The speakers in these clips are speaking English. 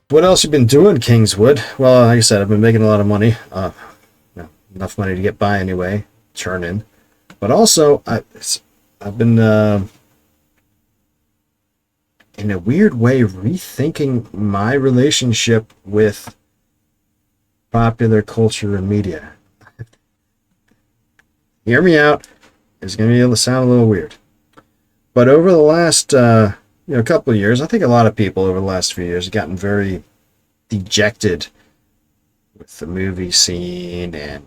What else you been doing, Kingswood? Well, like I said, I've been making a lot of money. Enough money to get by anyway, churning. But also, I've been in a weird way rethinking my relationship with popular culture and media. Hear me out. It's going to be able to sound a little weird. But over the last couple of years, I think a lot of people over the last few years have gotten very dejected with the movie scene and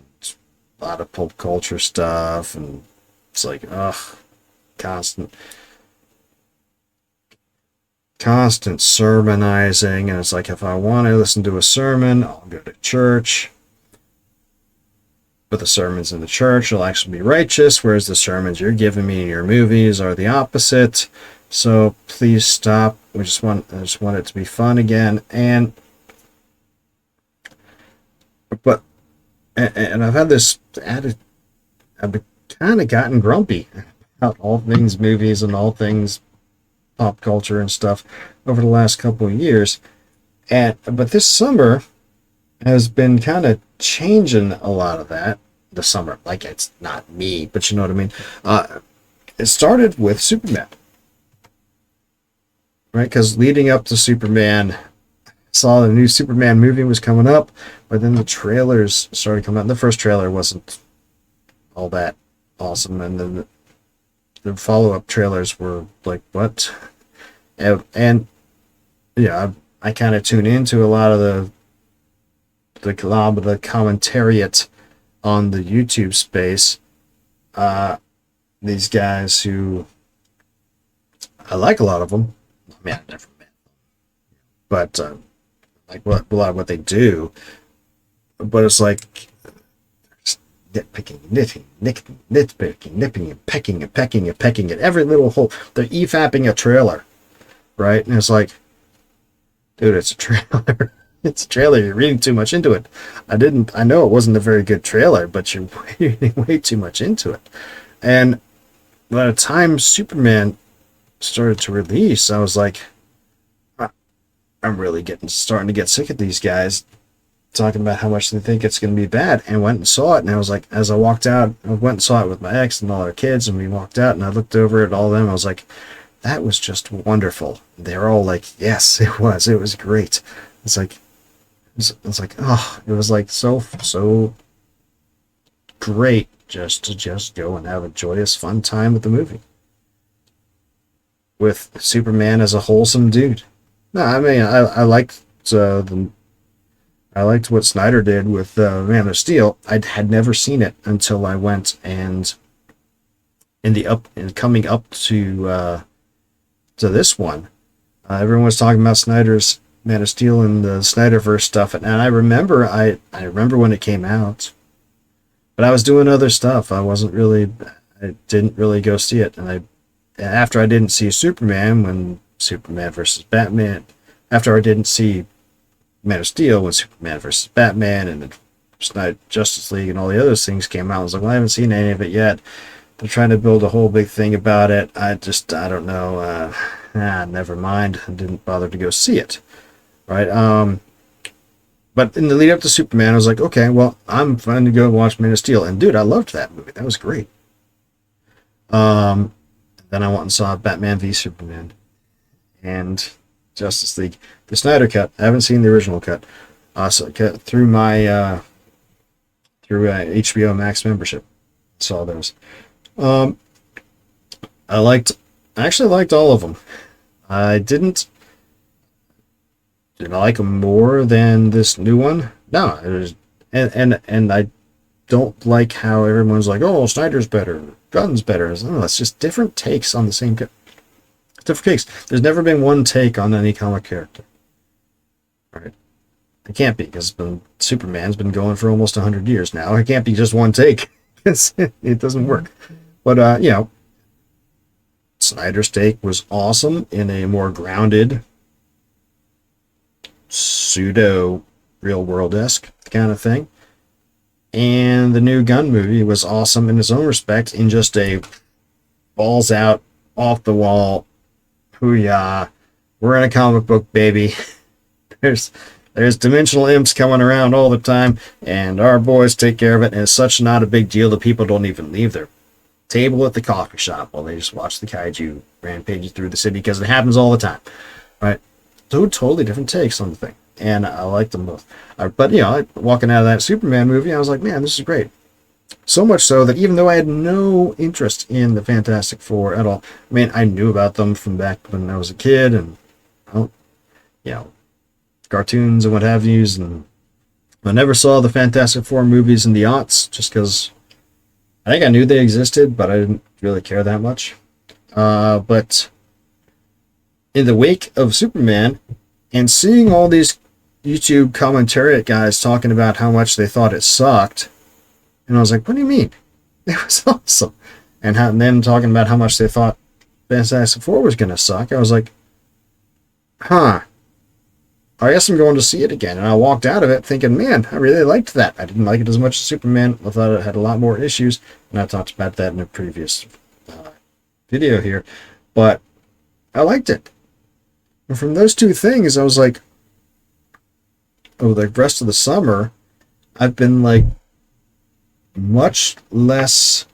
a lot of pop culture stuff, and it's like, ugh, constant constant sermonizing. And it's like, if I want to listen to a sermon, I'll go to church, but the sermons in the church will actually be righteous, whereas the sermons you're giving me in your movies are the opposite. So please stop. I just want it to be fun again. And I've had this added. I've kind of gotten grumpy about all things movies and all things pop culture and stuff over the last couple of years. But this summer has been kind of changing a lot of that. The summer, like, it's not me, but you know what I mean. It started with Superman, right? Because leading up to Superman, saw the new Superman movie was coming up, but then the trailers started coming out. And the first trailer wasn't all that awesome, and then the follow-up trailers were like, what? And yeah, I kind of tune into a lot of the commentariat on the YouTube space. These guys who, I like a lot of them. I mean, I've never met them, but like a lot of what they do. But it's like nitpicking, nitpicking, nipping and pecking at every little hole. They're EFAPing a trailer, right? And it's like, dude, it's a trailer. It's a trailer. You're reading too much into it. I know it wasn't a very good trailer, but you're reading way too much into it. And by the time Superman started to release, I was like, I'm really starting to get sick of these guys talking about how much they think it's going to be bad, and went and saw it. And I was like, as I walked out, I went and saw it with my ex and all our kids, and we walked out, and I looked over at all of them. I was like, that was just wonderful. They're all like, yes, it was great. It's like, oh, it was like so great just to go and have a joyous, fun time with the movie, with Superman as a wholesome dude. No, I mean, I liked I liked what Snyder did with Man of Steel. I had never seen it until I went and coming up to this one. Everyone was talking about Snyder's Man of Steel and the Snyderverse stuff, and I remember when it came out, but I was doing other stuff. I didn't really go see it, and after I didn't see Superman when Superman versus Batman, after I didn't see Man of Steel when Superman versus Batman and the Snyder Justice League and all the other things came out, I was like, well, I haven't seen any of it yet. They're trying to build a whole big thing about it. I don't know. Never mind. I didn't bother to go see it. Right. But in the lead up to Superman, I was like, okay, well, I'm fine to go watch Man of Steel. And dude, I loved that movie. That was great. Then I went and saw Batman v Superman and Justice League, the Snyder cut. I haven't seen the original cut. So cut through my HBO Max membership. Saw those. I actually liked all of them. I didn't like them more than this new one. No, it was, and I don't like how everyone's like, oh, Snyder's better, Gunn's better. No, it's just different takes on the same different takes. There's never been one take on any comic character. Right? It can't be, because Superman's been going for almost 100 years now. It can't be just one take. It doesn't work. But Snyder's take was awesome in a more grounded, pseudo real world-esque kind of thing. And the new Gunn movie was awesome in its own respect, in just a balls out, off the wall, hoo-yah, we're in a comic book, baby. there's there's dimensional imps coming around all the time, and our boys take care of it, and it's such not a big deal that people don't even leave their table at the coffee shop while they just watch the kaiju rampages through the city, because it happens all the time, right? Two totally different takes on the thing, and I like them both. But walking out of that Superman movie, I was like, man, this is great. So much so that even though I had no interest in the Fantastic Four at all, I mean, I knew about them from back when I was a kid, and cartoons and what have yous, and I never saw the Fantastic Four movies in the aughts, just because I think I knew they existed, but I didn't really care that much. But in the wake of Superman, and seeing all these YouTube commentariat guys talking about how much they thought it sucked, and I was like, what do you mean? It was awesome. And them talking about how much they thought Fantastic Four was going to suck, I was like, huh. I guess I'm going to see it again. And I walked out of it thinking, man, I really liked that. I didn't like it as much as Superman. I thought it had a lot more issues. And I talked about that in a previous video here. But I liked it. And from those two things, I was like, over the rest of the summer, I've been like much less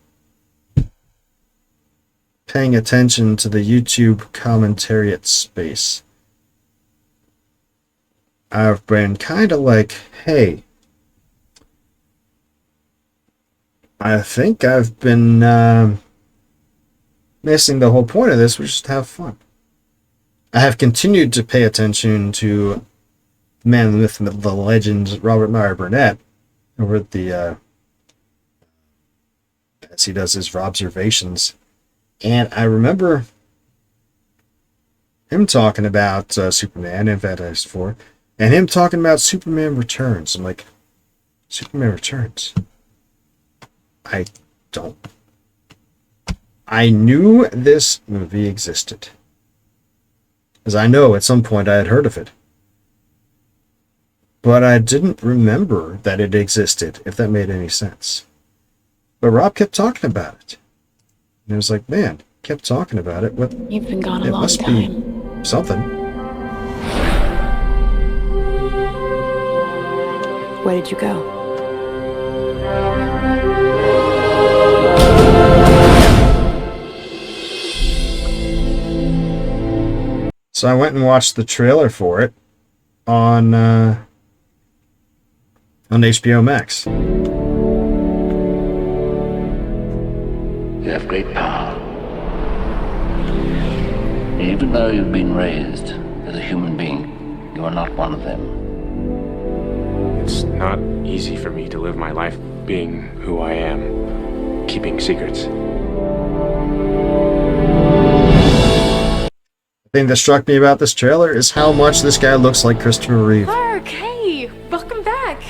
paying attention to the YouTube commentariat space. I've been kind of like, hey, I think I've been missing the whole point of this, which is to have fun. I have continued to pay attention to the man, the myth, the legend, Robert Meyer Burnett, over at the, as he does his observations. And I remember him talking about Superman and Fantastic Four, and him talking about Superman Returns. I'm like, Superman Returns? I knew this movie existed, as I know at some point I had heard of it. But I didn't remember that it existed, if that made any sense. But Rob kept talking about it. And I was like, man, kept talking about it. What? You've been gone a long must time. Be something. Where did you go? So I went and watched the trailer for it on HBO Max. You have great power. Even though you've been raised as a human being, you are not one of them. It's not easy for me to live my life being who I am, keeping secrets. The thing that struck me about this trailer is how much this guy looks like Christopher Reeve. Clark, hey, welcome back.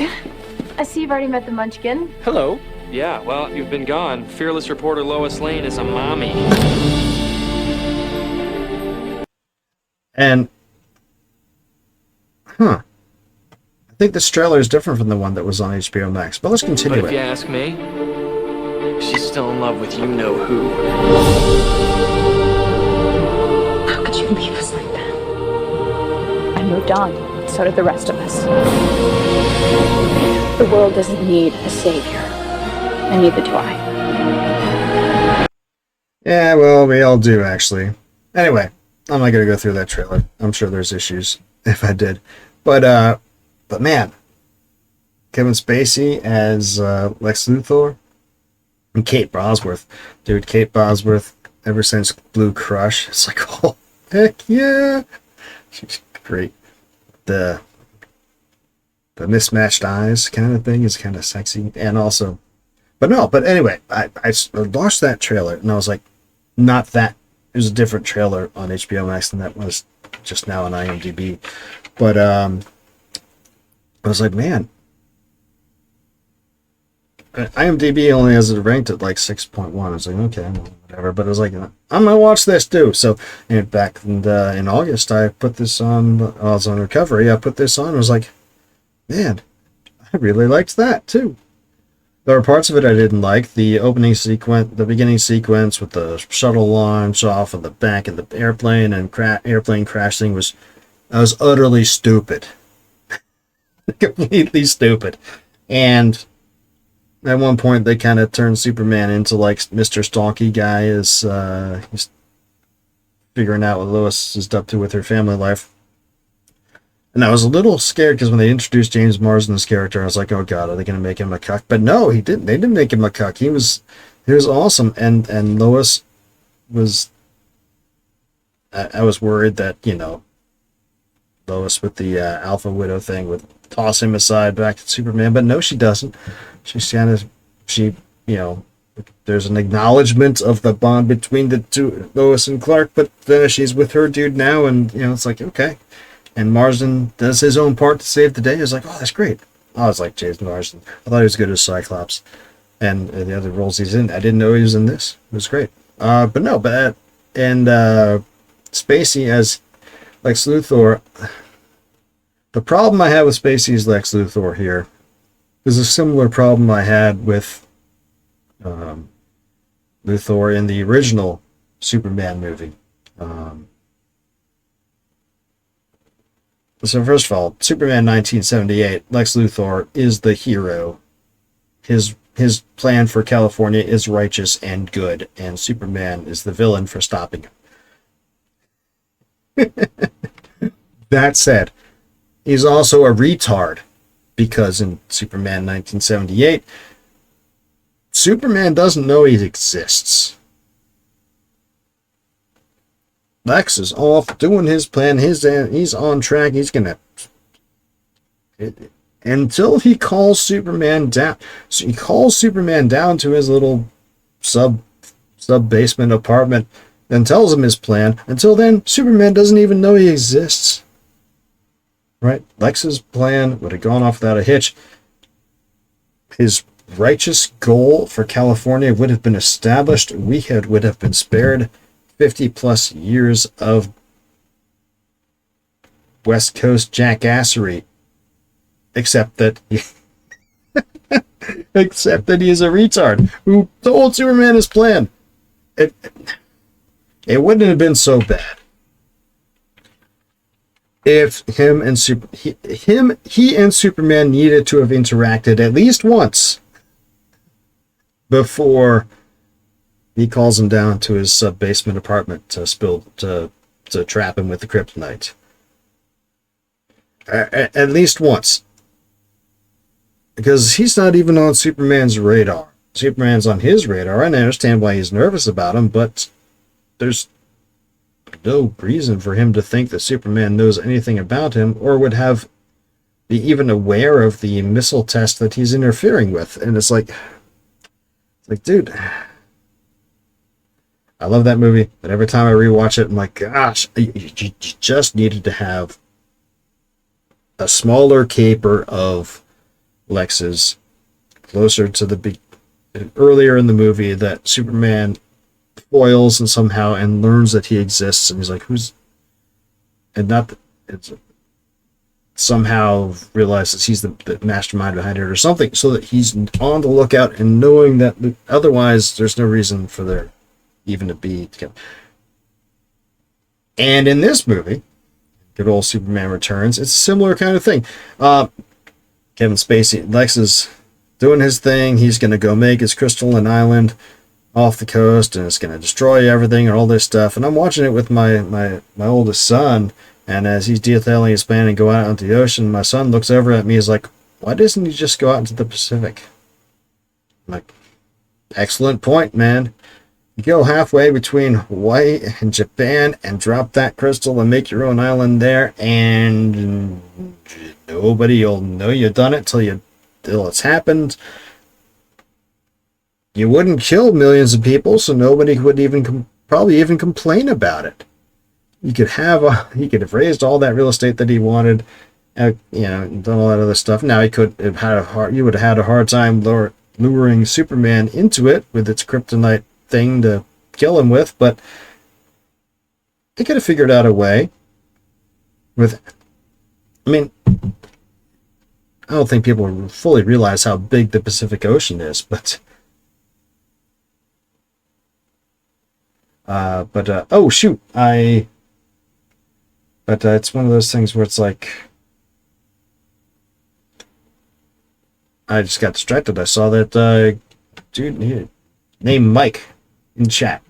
I see you've already met the Munchkin. Hello. Yeah, well, you've been gone. Fearless reporter Lois Lane is a mommy. And, I think this trailer is different from the one that was on HBO Max. But let's continue But if you ask me, she's still in love with you-know-who. How could you leave us like that? I moved on. So did the rest of us. The world doesn't need a savior. And neither do I. Yeah, well, we all do, actually. Anyway, I'm not going to go through that trailer. I'm sure there's issues if I did. But man, Kevin Spacey as Lex Luthor, and Kate Bosworth. Dude, Kate Bosworth, ever since Blue Crush, it's like, oh, heck yeah. She's great. The mismatched eyes kind of thing is kind of sexy. And also, but anyway, I watched that trailer, and I was like, not that. It was a different trailer on HBO Max than that was just now on IMDb. But I was like, man, IMDb only has it ranked at like 6.1. I was like, okay, whatever. But I was like, I'm gonna watch this too. So, and back in August, I put this on. I was on recovery. I put this on. I was like, man, I really liked that too. There were parts of it I didn't like. The opening sequence, the beginning sequence with the shuttle launch off of the back of the airplane and airplane crashing was utterly stupid. completely stupid. And at one point, they kind of turn Superman into like Mr. Stalky guy, as he's figuring out what Lois is up to with her family life. And I was a little scared because when they introduced James Marsden's character, I was like, "Oh God, are they going to make him a cuck?" But no, he didn't. They didn't make him a cuck. He was awesome, and Lois was. I was worried that Lois with the Alpha Widow thing would toss him aside back to Superman, but no, she doesn't. There's an acknowledgement of the bond between the two, Lois and Clark, but she's with her dude now, and it's like, okay. And Marsden does his own part to save the day. I was like, oh, that's great. I was like James Marsden. I thought he was good as Cyclops, and the other roles he's in. I didn't know he was in this. It was great. Spacey as Lex Luthor. The problem I had with Spacey's Lex Luthor here is a similar problem I had with Luthor in the original Superman movie. So first of all, Superman 1978, Lex Luthor is the hero. His plan for California is righteous and good, and Superman is the villain for stopping him. That said, he's also a retard, because in Superman 1978, Superman doesn't know he exists. Lex is off doing his plan. He's on track. He's gonna until he calls Superman down. So he calls Superman down to his little sub basement apartment and tells him his plan. Until then, Superman doesn't even know he exists. Right? Lex's plan would have gone off without a hitch. His righteous goal for California would have been established. We would have been spared 50 plus years of West Coast jackassery, except that he is a retard who told Superman his plan. It wouldn't have been so bad if he and Superman needed to have interacted at least once before he calls him down to his sub-basement apartment to trap him with the kryptonite. At least once. Because he's not even on Superman's radar. Superman's on his radar, and I understand why he's nervous about him, but there's no reason for him to think that Superman knows anything about him or would be even aware of the missile test that he's interfering with. And it's like, dude, I love that movie, but every time I rewatch it, I'm like, gosh, you just needed to have a smaller caper of Lex's closer to earlier in the movie that Superman foils and somehow and learns that he exists, and he's like, somehow realizes he's the mastermind behind it or something, so that he's on the lookout and knowing that otherwise there's no reason for there even to be together. And in this movie, good old Superman Returns, it's a similar kind of thing. Kevin Spacey, Lex is doing his thing. He's going to go make his crystalline island off the coast, and it's going to destroy everything and all this stuff. And I'm watching it with my oldest son, and as he's detailing his plan and go out into the ocean, my son looks over at me, is like, why doesn't he just go out into the Pacific? I'm like, excellent point, man. You go halfway between Hawaii and Japan and drop that crystal and make your own island there, and nobody will know you done it till it's happened. You wouldn't kill millions of people, so nobody would probably even complain about it. He could have raised all that real estate that he wanted, done all that other stuff. Now you would have had a hard time luring Superman into it with its kryptonite thing to kill him with, but they could have figured out a way I don't think people fully realize how big the Pacific Ocean is, but oh shoot, it's one of those things where it's like, I just got distracted. I saw that dude here, named Mike in chat.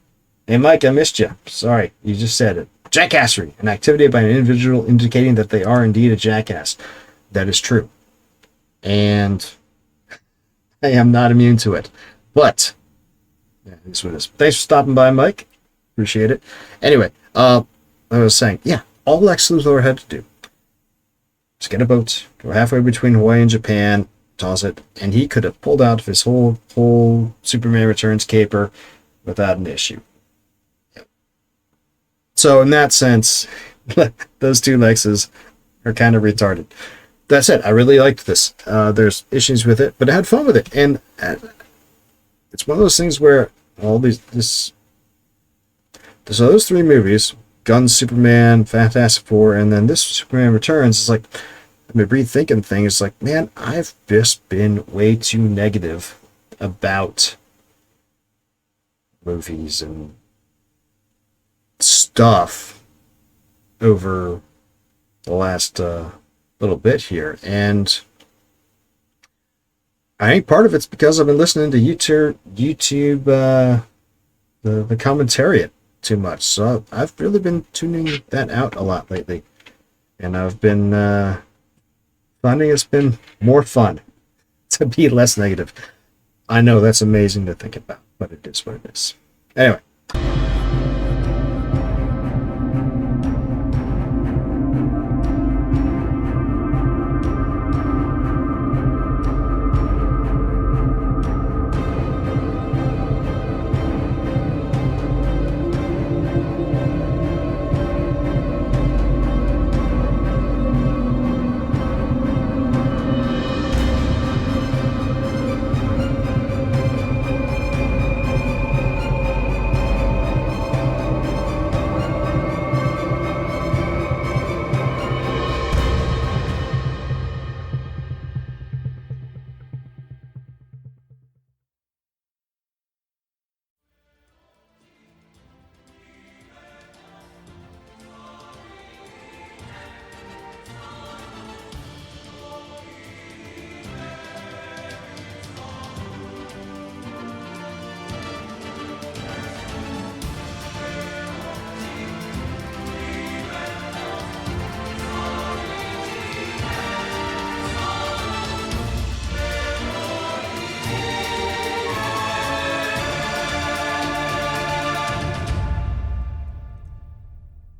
Hey, Mike, I missed you. Sorry, you just said it. Jackassery, an activity by an individual indicating that they are indeed a jackass. That is true. And I am not immune to it. But, yeah, this is what it is. Thanks for stopping by, Mike. Appreciate it. Anyway, I was saying, yeah, all Lex Luthor had to do was get a boat, go halfway between Hawaii and Japan, toss it, and he could have pulled out of his whole Superman Returns caper without an issue. So in that sense, those two Lexes are kind of retarded. That said, I really liked this. There's issues with it, but I had fun with it, and it's one of those things where there's those three movies: Guns, Superman, Fantastic Four, and then this Superman Returns. It's like I've been rethinking things. It's like, man, I've just been way too negative about movies and stuff over the last little bit here, and I think part of it's because I've been listening to YouTube the commentariat too much, so I've really been tuning that out a lot lately, and I've been finding it's been more fun to be less negative. I know that's amazing to think about, but it is what it is. Anyway,